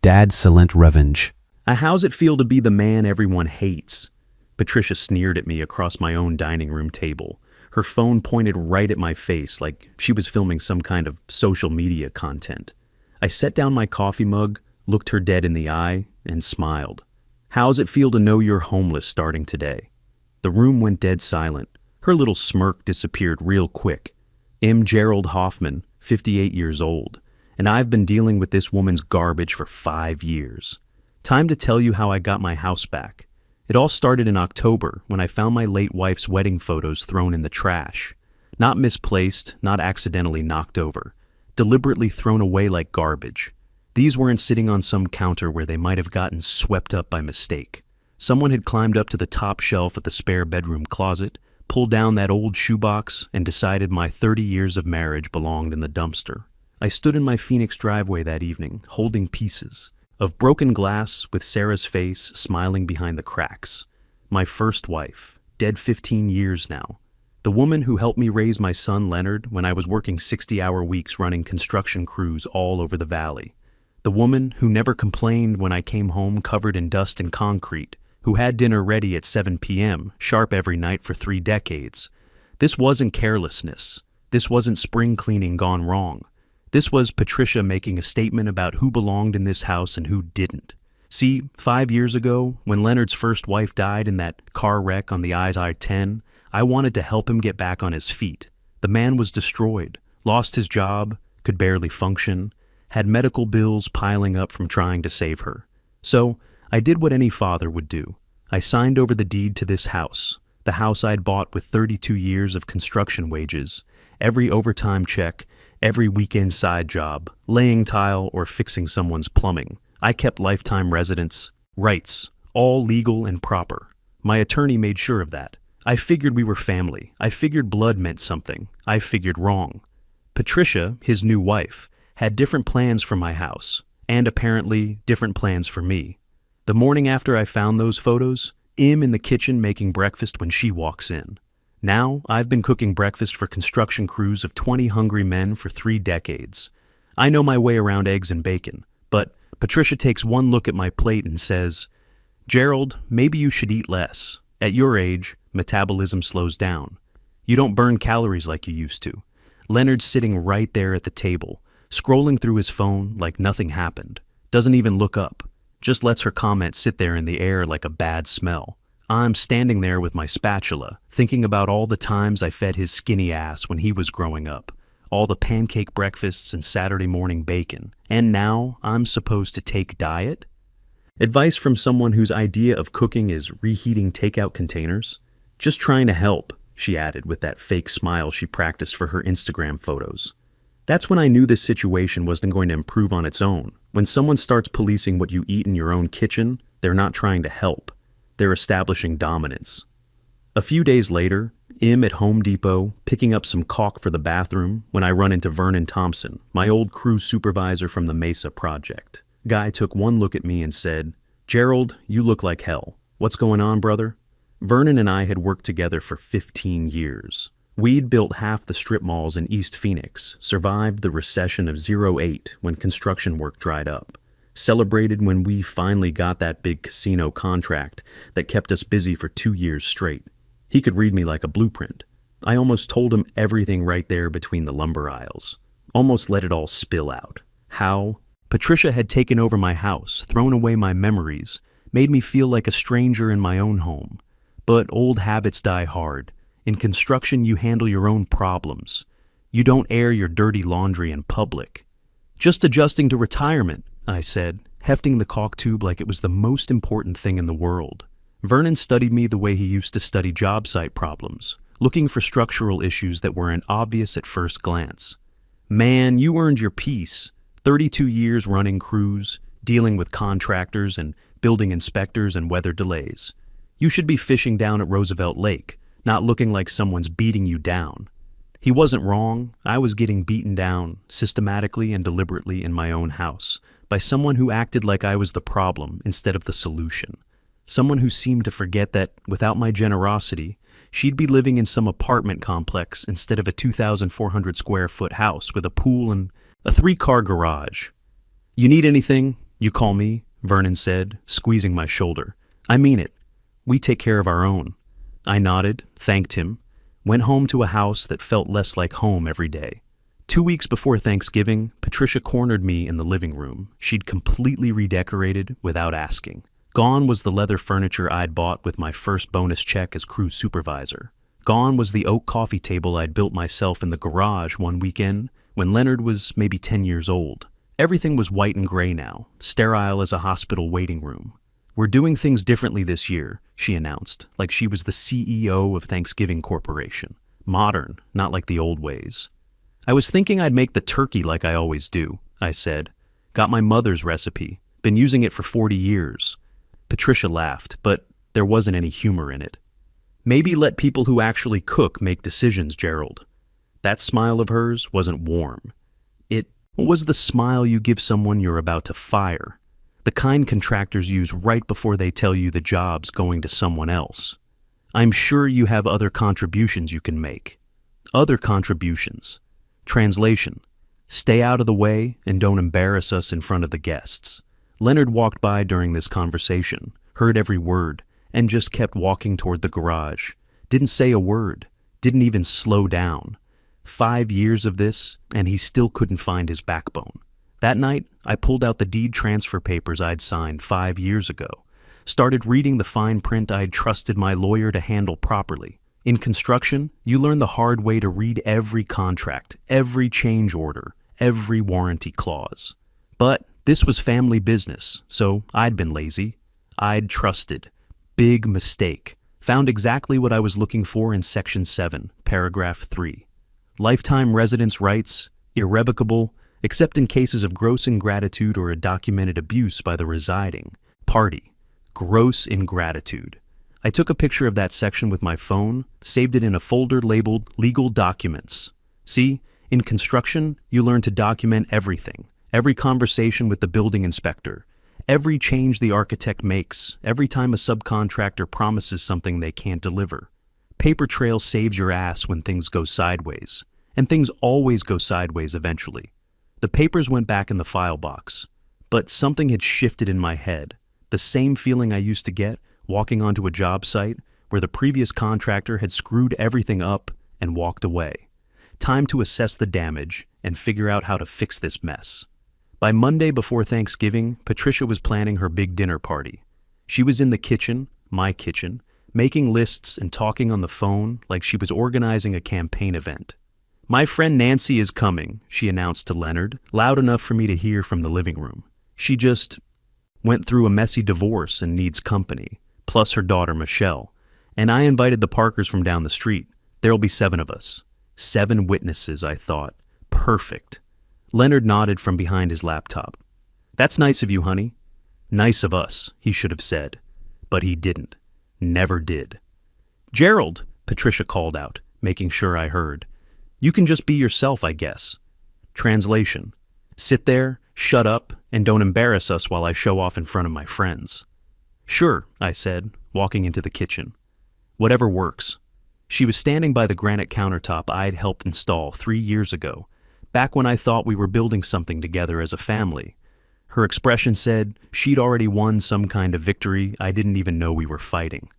Dad's silent revenge. How's it feel to be the man everyone hates? Patricia sneered at me across my own dining room table. Her phone pointed right at my face like she was filming some kind of social media content. I set down my coffee mug, looked her dead in the eye, and smiled. How's it feel to know you're homeless starting today? The room went dead silent. Her little smirk disappeared real quick. Gerald Hoffman, 58 years old, and I've been dealing with this woman's garbage for 5 years. Time to tell you how I got my house back. It all started in October when I found my late wife's wedding photos thrown in the trash. Not misplaced, not accidentally knocked over. Deliberately thrown away like garbage. These weren't sitting on some counter where they might have gotten swept up by mistake. Someone had climbed up to the top shelf at the spare bedroom closet, pulled down that old shoebox, and decided my 30 years of marriage belonged in the dumpster. I stood in my Phoenix driveway that evening, holding pieces of broken glass with Sarah's face smiling behind the cracks. My first wife, dead 15 years now. The woman who helped me raise my son Leonard when I was working 60-hour weeks running construction crews all over the valley. The woman who never complained when I came home covered in dust and concrete, who had dinner ready at 7 p.m., sharp every night for 3 decades. This wasn't carelessness. This wasn't spring cleaning gone wrong. This was Patricia making a statement about who belonged in this house and who didn't. See, 5 years ago, when Leonard's first wife died in that car wreck on the I-10, I wanted to help him get back on his feet. The man was destroyed, lost his job, could barely function, had medical bills piling up from trying to save her. So, I did what any father would do. I signed over the deed to this house, the house I'd bought with 32 years of construction wages, every overtime check, every weekend side job, laying tile or fixing someone's plumbing. I kept lifetime residence, rights, all legal and proper. My attorney made sure of that. I figured we were family. I figured blood meant something. I figured wrong. Patricia, his new wife, had different plans for my house, and apparently different plans for me. The morning after I found those photos, in the kitchen making breakfast when she walks in. Now, I've been cooking breakfast for construction crews of 20 hungry men for 3 decades. I know my way around eggs and bacon, but Patricia takes one look at my plate and says, "Gerald, maybe you should eat less. At your age, metabolism slows down. You don't burn calories like you used to." Leonard's sitting right there at the table, scrolling through his phone like nothing happened. Doesn't even look up. Just lets her comment sit there in the air like a bad smell. I'm standing there with my spatula, thinking about all the times I fed his skinny ass when he was growing up, all the pancake breakfasts and Saturday morning bacon, and now I'm supposed to take diet? Advice from someone whose idea of cooking is reheating takeout containers? Just trying to help, she added with that fake smile she practiced for her Instagram photos. That's when I knew this situation wasn't going to improve on its own. When someone starts policing what you eat in your own kitchen, they're not trying to help. They're establishing dominance. A few days later, I'm at Home Depot picking up some caulk for the bathroom when I run into Vernon Thompson, my old crew supervisor from the Mesa project. Guy took one look at me and said, "Gerald, you look like hell. What's going on, brother?" Vernon and I had worked together for 15 years. We'd built half the strip malls in East Phoenix, survived the recession of '08 when construction work dried up, celebrated when we finally got that big casino contract that kept us busy for 2 years straight. He could read me like a blueprint. I almost told him everything right there between the lumber aisles. Almost let it all spill out. How Patricia had taken over my house, thrown away my memories, made me feel like a stranger in my own home. But old habits die hard. In construction, you handle your own problems. You don't air your dirty laundry in public. "Just adjusting to retirement," I said, hefting the caulk tube like it was the most important thing in the world. Vernon studied me the way he used to study job site problems, looking for structural issues that weren't obvious at first glance. "Man, you earned your piece. 32 years running crews, dealing with contractors and building inspectors and weather delays. You should be fishing down at Roosevelt Lake, not looking like someone's beating you down." He wasn't wrong. I was getting beaten down, systematically and deliberately in my own house, by someone who acted like I was the problem instead of the solution. Someone who seemed to forget that, without my generosity, she'd be living in some apartment complex instead of a 2,400 square foot house with a pool and a 3-car garage. "You need anything?" You call me, Vernon said, squeezing my shoulder. I mean it. We take care of our own. I nodded, thanked him, went home to a house that felt less like home every day. 2 weeks before Thanksgiving, Patricia cornered me in the living room. She'd completely redecorated without asking. Gone was the leather furniture I'd bought with my first bonus check as crew supervisor. Gone was the oak coffee table I'd built myself in the garage one weekend when Leonard was maybe 10 years old. Everything was white and gray now, sterile as a hospital waiting room. We're doing things differently this year, she announced, like she was the CEO of Thanksgiving Corporation. Modern, not like the old ways. I was thinking I'd make the turkey like I always do, I said. Got my mother's recipe. Been using it for 40 years. Patricia laughed, but there wasn't any humor in it. Maybe let people who actually cook make decisions, Gerald. That smile of hers wasn't warm. It was the smile you give someone you're about to fire. The kind contractors use right before they tell you the job's going to someone else. I'm sure you have other contributions you can make. Other contributions. Translation. Stay out of the way and don't embarrass us in front of the guests. Leonard walked by during this conversation, heard every word, and just kept walking toward the garage. Didn't say a word. Didn't even slow down. 5 years of this, and he still couldn't find his backbone. That night, I pulled out the deed transfer papers I'd signed 5 years ago. Started reading the fine print I'd trusted my lawyer to handle properly. In construction, you learn the hard way to read every contract, every change order, every warranty clause. But this was family business, so I'd been lazy. I'd trusted. Big mistake. Found exactly what I was looking for in Section 7, Paragraph 3. Lifetime residence rights, irrevocable, except in cases of gross ingratitude or a documented abuse by the residing party. Gross ingratitude. I took a picture of that section with my phone, saved it in a folder labeled Legal Documents. See, in construction, you learn to document everything. Every conversation with the building inspector, every change the architect makes, every time a subcontractor promises something they can't deliver. Paper trail saves your ass when things go sideways, and things always go sideways eventually. The papers went back in the file box, but something had shifted in my head. The same feeling I used to get walking onto a job site where the previous contractor had screwed everything up and walked away. Time to assess the damage and figure out how to fix this mess. By Monday before Thanksgiving, Patricia was planning her big dinner party. She was in the kitchen, my kitchen, making lists and talking on the phone like she was organizing a campaign event. My friend Nancy is coming, she announced to Leonard, loud enough for me to hear from the living room. She just went through a messy divorce and needs company, plus her daughter Michelle. And I invited the Parkers from down the street. There'll be 7 of us. 7 witnesses, I thought. Perfect. Leonard nodded from behind his laptop. That's nice of you, honey. Nice of us, he should have said. But he didn't. Never did. Gerald, Patricia called out, making sure I heard. You can just be yourself, I guess. Translation. Sit there, shut up, and don't embarrass us while I show off in front of my friends. Sure, I said, walking into the kitchen. Whatever works. She was standing by the granite countertop I'd helped install 3 years ago, back when I thought we were building something together as a family. Her expression said she'd already won some kind of victory I didn't even know we were fighting.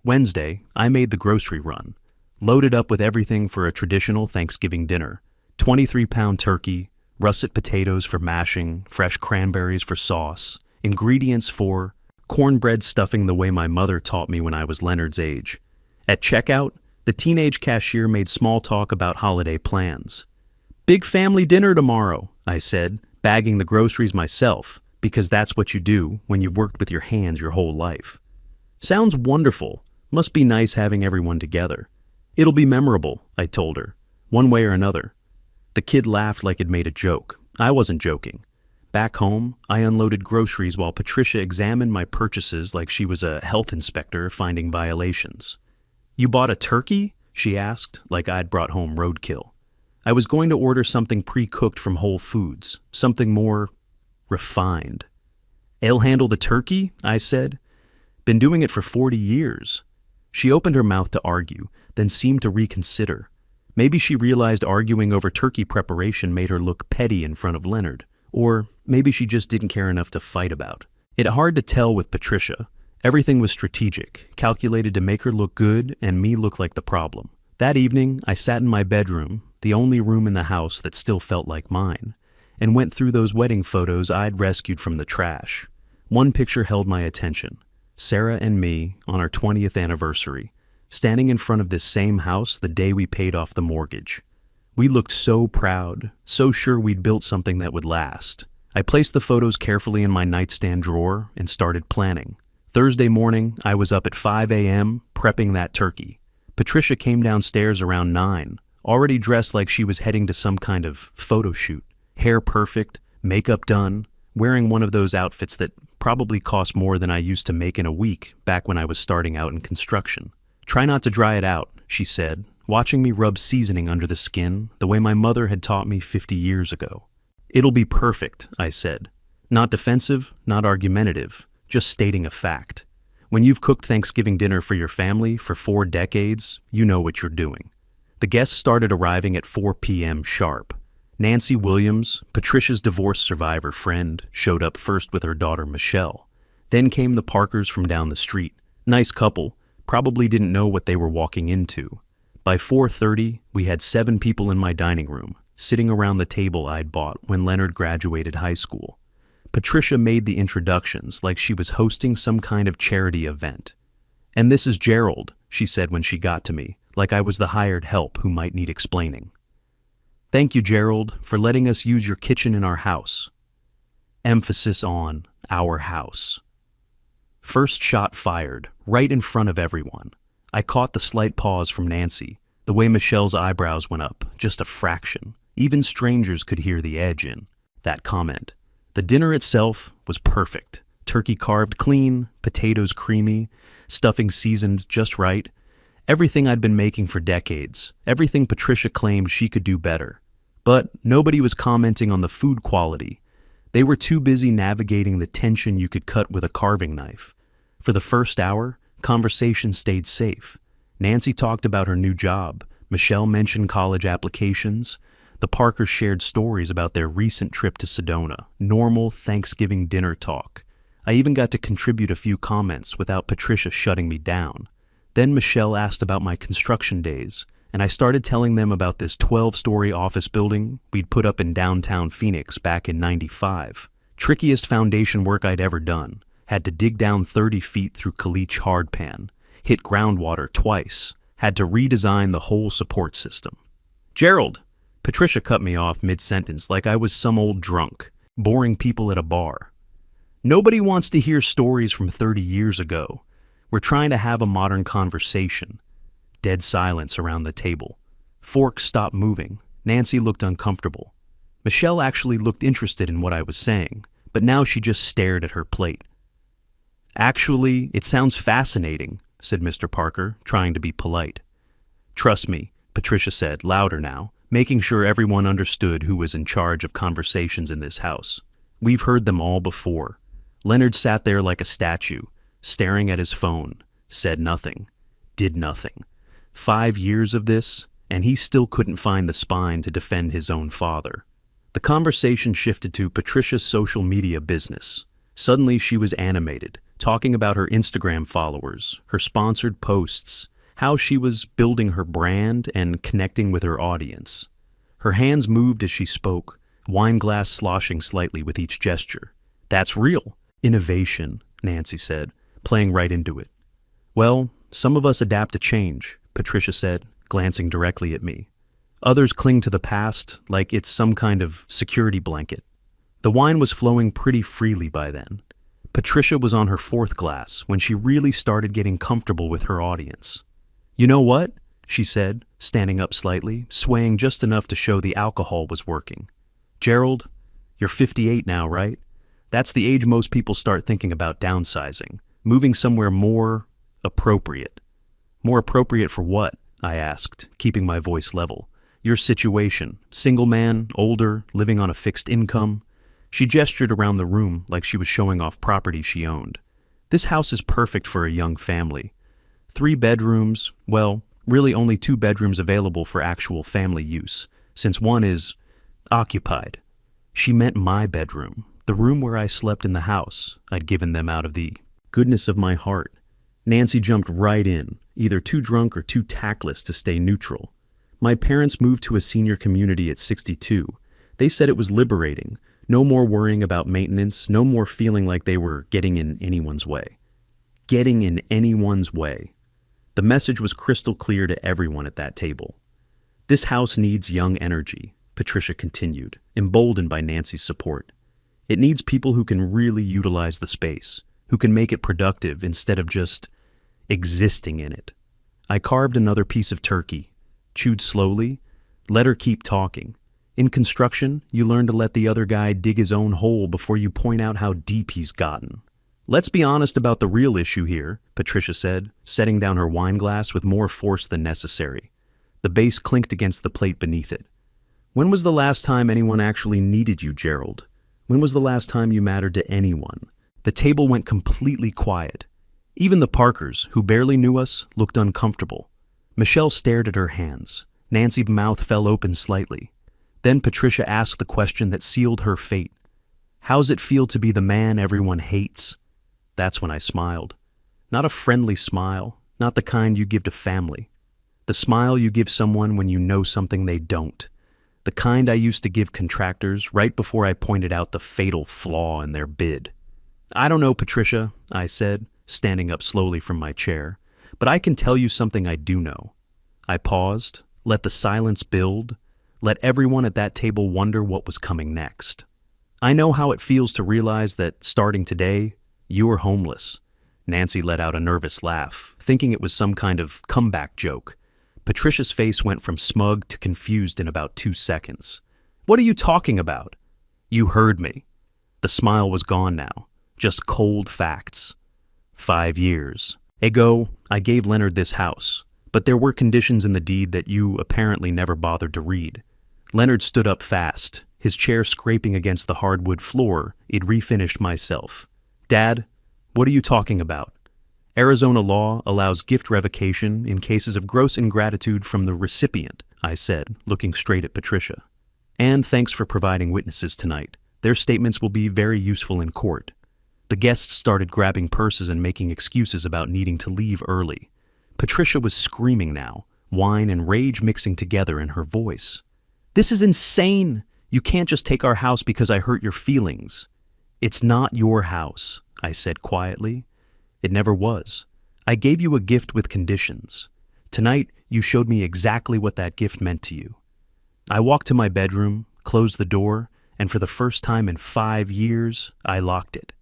Wednesday, I made the grocery run, loaded up with everything for a traditional Thanksgiving dinner. 23-pound turkey, russet potatoes for mashing, fresh cranberries for sauce, ingredients for cornbread stuffing the way my mother taught me when I was Leonard's age. At checkout, the teenage cashier made small talk about holiday plans. Big family dinner tomorrow, I said, bagging the groceries myself, because that's what you do when you've worked with your hands your whole life. Sounds wonderful. Must be nice having everyone together. It'll be memorable, I told her, one way or another. The kid laughed like it made a joke. I wasn't joking. Back home, I unloaded groceries while Patricia examined my purchases like she was a health inspector finding violations. You bought a turkey? She asked, like I'd brought home roadkill. I was going to order something pre-cooked from Whole Foods, something more refined. I'll handle the turkey, I said. Been doing it for 40 years. She opened her mouth to argue, then seemed to reconsider. Maybe she realized arguing over turkey preparation made her look petty in front of Leonard, Or maybe she just didn't care enough to fight about. It hard to tell with Patricia. Everything was strategic, calculated to make her look good and me look like the problem. That evening, I sat in my bedroom, the only room in the house that still felt like mine, and went through those wedding photos I'd rescued from the trash. One picture held my attention. Sarah and me on our 20th anniversary, standing in front of this same house the day we paid off the mortgage. We looked so proud, so sure we'd built something that would last. I placed the photos carefully in my nightstand drawer and started planning. Thursday morning, I was up at 5 a.m. prepping that turkey. Patricia came downstairs around 9, already dressed like she was heading to some kind of photo shoot. Hair perfect, makeup done, wearing one of those outfits that probably cost more than I used to make in a week back when I was starting out in construction. "Try not to dry it out," she said, watching me rub seasoning under the skin the way my mother had taught me 50 years ago. "It'll be perfect," I said. Not defensive, not argumentative, just stating a fact. When you've cooked Thanksgiving dinner for your family for 4 decades, you know what you're doing. The guests started arriving at 4 p.m. sharp. Nancy Williams, Patricia's divorce survivor friend, showed up first with her daughter Michelle. Then came the Parkers from down the street. Nice couple, probably didn't know what they were walking into. By 4:30, we had 7 people in my dining room, sitting around the table I'd bought when Leonard graduated high school. Patricia made the introductions like she was hosting some kind of charity event. "And this is Gerald," she said when she got to me, like I was the hired help who might need explaining. "Thank you, Gerald, for letting us use your kitchen in our house." Emphasis on our house. First shot fired, right in front of everyone. I caught the slight pause from Nancy, the way Michelle's eyebrows went up, just a fraction. Even strangers could hear the edge in that comment. The dinner itself was perfect. Turkey carved clean, potatoes creamy, stuffing seasoned just right. Everything I'd been making for decades, everything Patricia claimed she could do better. But nobody was commenting on the food quality. They were too busy navigating the tension you could cut with a carving knife. For the first hour, conversation stayed safe. Nancy talked about her new job. Michelle mentioned college applications. The Parkers shared stories about their recent trip to Sedona. Normal Thanksgiving dinner talk. I even got to contribute a few comments without Patricia shutting me down. Then Michelle asked about my construction days, and I started telling them about this 12-story office building we'd put up in downtown Phoenix back in '95. Trickiest foundation work I'd ever done. Had to dig down 30 feet through caliche hardpan, hit groundwater twice, had to redesign the whole support system. "Gerald," Patricia cut me off mid-sentence like I was some old drunk, boring people at a bar. "Nobody wants to hear stories from 30 years ago. We're trying to have a modern conversation." Dead silence around the table. Forks stopped moving. Nancy looked uncomfortable. Michelle actually looked interested in what I was saying, but now she just stared at her plate. "Actually, it sounds fascinating," said Mr. Parker, trying to be polite. "Trust me," Patricia said, louder now, making sure everyone understood who was in charge of conversations in this house. "We've heard them all before." Leonard sat there like a statue, staring at his phone, said nothing, did nothing. 5 years of this, and he still couldn't find the spine to defend his own father. The conversation shifted to Patricia's social media business. Suddenly she was animated, talking about her Instagram followers, her sponsored posts, how she was building her brand and connecting with her audience. Her hands moved as she spoke, wine glass sloshing slightly with each gesture. "That's real. Innovation," Nancy said, playing right into it. "Well, some of us adapt to change," Patricia said, glancing directly at me. "Others cling to the past like it's some kind of security blanket." The wine was flowing pretty freely by then. Patricia was on her 4th glass when she really started getting comfortable with her audience. "You know what?" she said, standing up slightly, swaying just enough to show the alcohol was working. "Gerald, you're 58 now, right? That's the age most people start thinking about downsizing, moving somewhere more appropriate." "More appropriate for what?" I asked, keeping my voice level. "Your situation, single man, older, living on a fixed income." She gestured around the room like she was showing off property she owned. "This house is perfect for a young family. 3 bedrooms, well, really only 2 bedrooms available for actual family use, since one is occupied." She meant my bedroom, the room where I slept in the house I'd given them out of the goodness of my heart. Nancy jumped right in, either too drunk or too tactless to stay neutral. My parents moved to a senior community at 62. They said it was liberating. No more worrying about maintenance, no more feeling like they were getting in anyone's way. Getting in anyone's way. The message was crystal clear to everyone at that table. This house needs young energy, Patricia continued, emboldened by Nancy's support. It needs people who can really utilize the space, who can make it productive instead of just existing in it. I carved another piece of turkey, chewed slowly, let her keep talking. In construction, you learn to let the other guy dig his own hole before you point out how deep he's gotten. Let's be honest about the real issue here, Patricia said, setting down her wine glass with more force than necessary. The base clinked against the plate beneath it. When was the last time anyone actually needed you, Gerald? When was the last time you mattered to anyone? The table went completely quiet. Even the Parkers, who barely knew us, looked uncomfortable. Michelle stared at her hands. Nancy's mouth fell open slightly. Then Patricia asked the question that sealed her fate. How's it feel to be the man everyone hates? That's when I smiled. Not a friendly smile, not the kind you give to family. The smile you give someone when you know something they don't. The kind I used to give contractors right before I pointed out the fatal flaw in their bid. I don't know, Patricia, I said, standing up slowly from my chair, but I can tell you something I do know. I paused, let the silence build, let everyone at that table wonder what was coming next. I know how it feels to realize that, starting today, you are homeless. Nancy let out a nervous laugh, thinking it was some kind of comeback joke. Patricia's face went from smug to confused in about 2 seconds. What are you talking about? You heard me. The smile was gone now, just cold facts. 5 years ago, I gave Leonard this house, but there were conditions in the deed that you apparently never bothered to read. Leonard stood up fast, his chair scraping against the hardwood floor. It refinished myself. Dad, what are you talking about? Arizona law allows gift revocation in cases of gross ingratitude from the recipient, I said, looking straight at Patricia. And thanks for providing witnesses tonight. Their statements will be very useful in court. The guests started grabbing purses and making excuses about needing to leave early. Patricia was screaming now, wine and rage mixing together in her voice. This is insane! You can't just take our house because I hurt your feelings. It's not your house, I said quietly. It never was. I gave you a gift with conditions. Tonight, you showed me exactly what that gift meant to you. I walked to my bedroom, closed the door, and for the first time in 5 years, I locked it.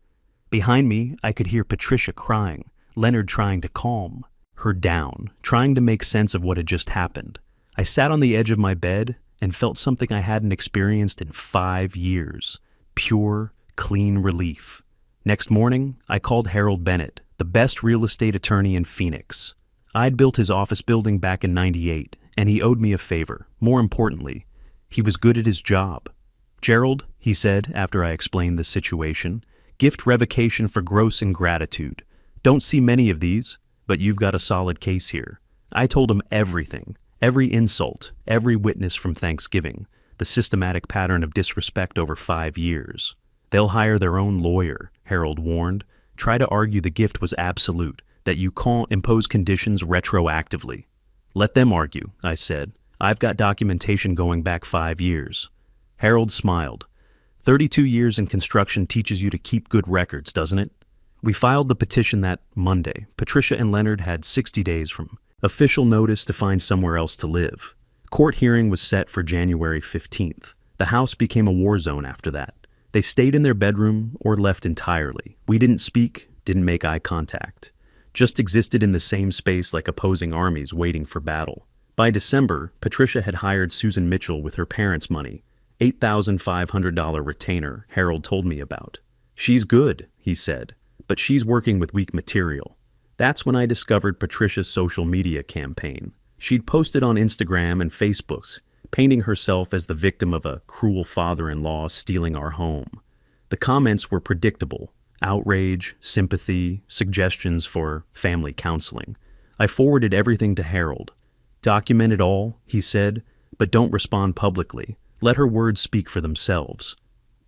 Behind me, I could hear Patricia crying, Leonard trying to calm her down, trying to make sense of what had just happened. I sat on the edge of my bed and felt something I hadn't experienced in 5 years. Pure, clean relief. Next morning, I called Harold Bennett, the best real estate attorney in Phoenix. I'd built his office building back in '98, and he owed me a favor. More importantly, he was good at his job. Gerald, he said after I explained the situation, gift revocation for gross ingratitude. Don't see many of these, but you've got a solid case here. I told him everything, every insult, every witness from Thanksgiving, the systematic pattern of disrespect over 5 years. They'll hire their own lawyer, Harold warned. Try to argue the gift was absolute, that you can't impose conditions retroactively. Let them argue, I said. I've got documentation going back 5 years. Harold smiled. 32 years in construction teaches you to keep good records, doesn't it? We filed the petition that Monday. Patricia and Leonard had 60 days from official notice to find somewhere else to live. Court hearing was set for January 15th. The house became a war zone after that. They stayed in their bedroom or left entirely. We didn't speak, didn't make eye contact. Just existed in the same space like opposing armies waiting for battle. By December, Patricia had hired Susan Mitchell with her parents' money. $8,500 retainer Harold told me about. She's good, he said, but she's working with weak material. That's when I discovered Patricia's social media campaign. She'd posted on Instagram and Facebook, painting herself as the victim of a cruel father-in-law stealing our home. The comments were predictable. Outrage, sympathy, suggestions for family counseling. I forwarded everything to Harold. Document it all, he said, but don't respond publicly. Let her words speak for themselves.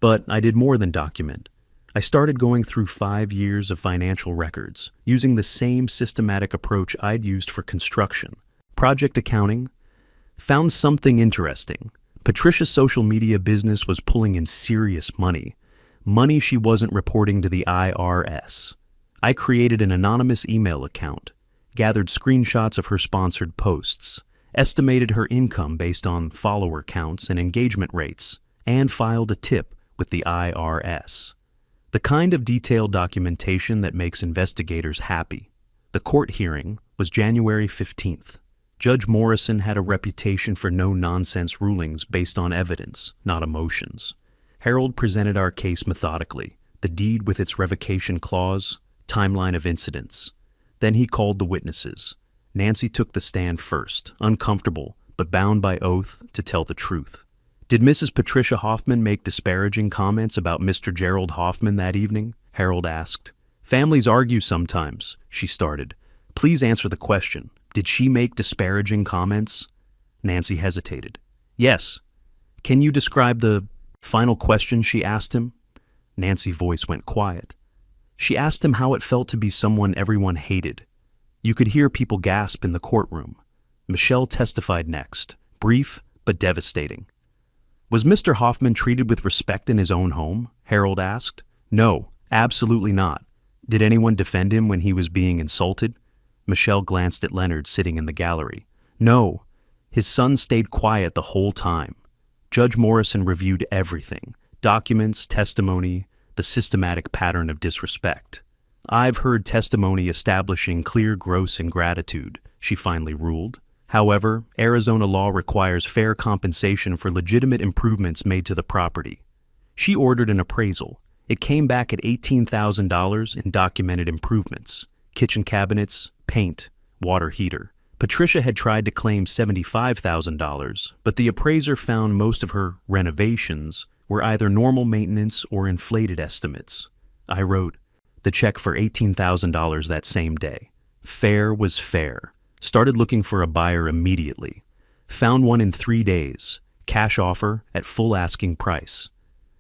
But I did more than document. I started going through 5 years of financial records, using the same systematic approach I'd used for construction. Project accounting. Found something interesting. Patricia's social media business was pulling in serious money. Money she wasn't reporting to the IRS. I created an anonymous email account, gathered screenshots of her sponsored posts, estimated her income based on follower counts and engagement rates, and filed a tip with the IRS. The kind of detailed documentation that makes investigators happy. The court hearing was January 15th. Judge Morrison had a reputation for no-nonsense rulings based on evidence, not emotions. Harold presented our case methodically, the deed with its revocation clause, timeline of incidents. Then he called the witnesses. Nancy took the stand first, uncomfortable, but bound by oath to tell the truth. Did Mrs. Patricia Hoffman make disparaging comments about Mr. Gerald Hoffman that evening? Harold asked. Families argue sometimes, she started. Please answer the question. Did she make disparaging comments? Nancy hesitated. Yes. Can you describe the final question she asked him? Nancy's voice went quiet. She asked him how it felt to be someone everyone hated. You could hear people gasp in the courtroom. Michelle testified next, brief but devastating. Was Mr. Hoffman treated with respect in his own home? Harold asked. No, absolutely not. Did anyone defend him when he was being insulted? Michelle glanced at Leonard sitting in the gallery. No, his son stayed quiet the whole time. Judge Morrison reviewed everything, documents, testimony, the systematic pattern of disrespect. I've heard testimony establishing clear gross ingratitude, she finally ruled. However, Arizona law requires fair compensation for legitimate improvements made to the property. She ordered an appraisal. It came back at $18,000 in documented improvements. Kitchen cabinets, paint, water heater. Patricia had tried to claim $75,000, but the appraiser found most of her renovations were either normal maintenance or inflated estimates. I wrote the check for $18,000 that same day. Fair was fair. Started looking for a buyer immediately. Found one in 3 days. Cash offer at full asking price.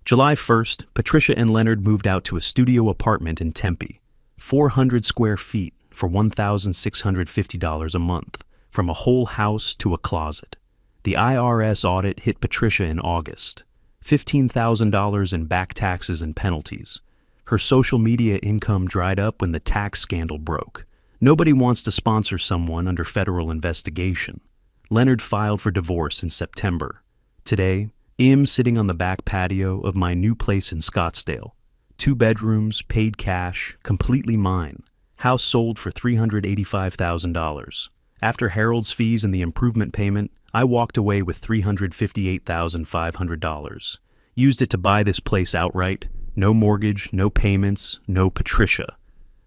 July 1st, Patricia and Leonard moved out to a studio apartment in Tempe. 400 square feet for $1,650 a month, from a whole house to a closet. The IRS audit hit Patricia in August. $15,000 in back taxes and penalties. Her social media income dried up when the tax scandal broke. Nobody wants to sponsor someone under federal investigation. Leonard filed for divorce in September. Today, I'm sitting on the back patio of my new place in Scottsdale. 2 bedrooms, paid cash, completely mine. House sold for $385,000. After Harold's fees and the improvement payment, I walked away with $358,500. Used it to buy this place outright. No mortgage, no payments, no Patricia.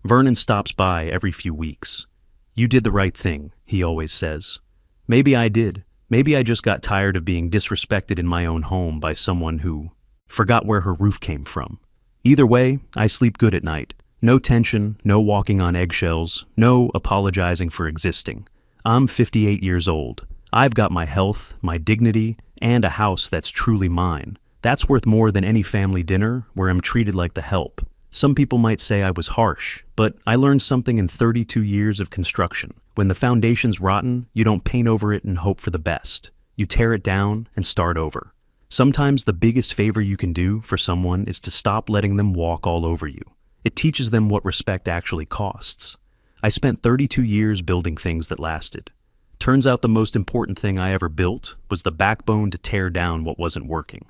Vernon stops by every few weeks. You did the right thing, he always says. Maybe I did. Maybe I just got tired of being disrespected in my own home by someone who forgot where her roof came from. Either way, I sleep good at night. No tension, no walking on eggshells, no apologizing for existing. I'm 58 years old. I've got my health, my dignity, and a house that's truly mine. That's worth more than any family dinner where I'm treated like the help. Some people might say I was harsh, but I learned something in 32 years of construction. When the foundation's rotten, you don't paint over it and hope for the best. You tear it down and start over. Sometimes the biggest favor you can do for someone is to stop letting them walk all over you. It teaches them what respect actually costs. I spent 32 years building things that lasted. Turns out the most important thing I ever built was the backbone to tear down what wasn't working.